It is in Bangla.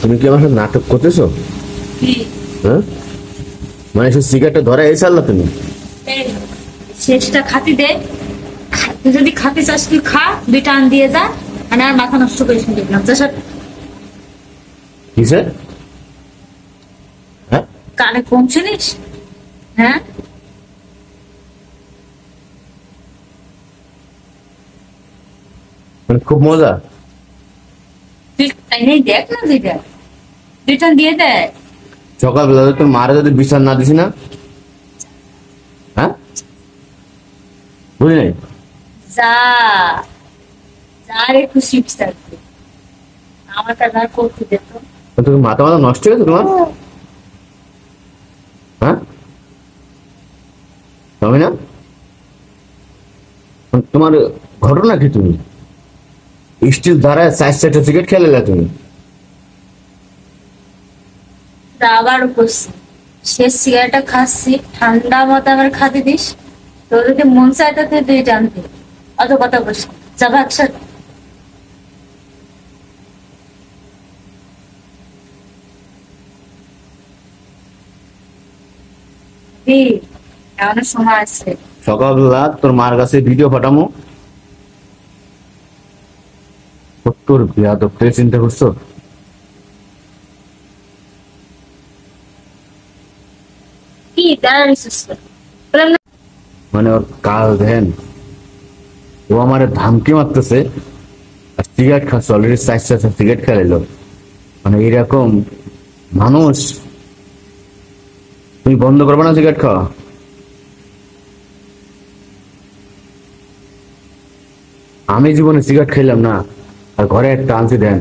তুমি কি আমার সাথে নাটক করতেছো? কি হ্যাঁ, মানে সে সিগারেটটা ধরে এই চাল্লা তুমি? এই, শেষটা খাতি দে। তুই যদি খাতে চাস তুই খা, দুইটা আন দিয়ে যা। মানে আর মাথা নষ্ট করিস না দেখলাম যা সব। কিসে? হ্যাঁ, কানে কম শুনিস? হ্যাঁ, মানে খুব মজা। তুই তাই নেই দেখ না দুইটা, দুইটা দিয়ে দেয়। সকালবেলা তোর মারা যদি বিচার না দিছি না, হ্যাঁ বুঝি নাই। যা যা রে খুশি থাকবে, আমার কাজ আর করতে দে তো। তোর মাথা মাথা নষ্ট হয়ে গেছে তোমার? হ্যাঁ, তবে না তোমার ঘটনা কি? তুমি স্টিল দ্বারা 4-4টা সিগারেট খেলে তুমি। তা আবারও করছি, শেষ সিগারেটটা খাচ্ছি, ঠান্ডা মতো আবার খাতে দিস। তোর যদি মন চাইতে তুই দুইটা আনতে, অত কথা বলিস না। যা ভাত সাথে এমন সময় আছে। সকালবেলা তোর মার কাছে ভিডিও পাঠামো, তোর বিয়া তো চিন্তা করছো? কি দাঁড়াইছিস? মানে ওর কাল ধ্যান, ও আমার ধামকি মারতেছে আর সিগারেট খাচ্ছে, অলরেডি 4-4টা সিগারেট খেলাইলো। মানে এরকম মানুষ তুমি বন্ধ করবে না সিগারেট খাওয়া? আমি জীবনে সিগারেট খেলাম না, আর ঘরে একটা আনছি দেন।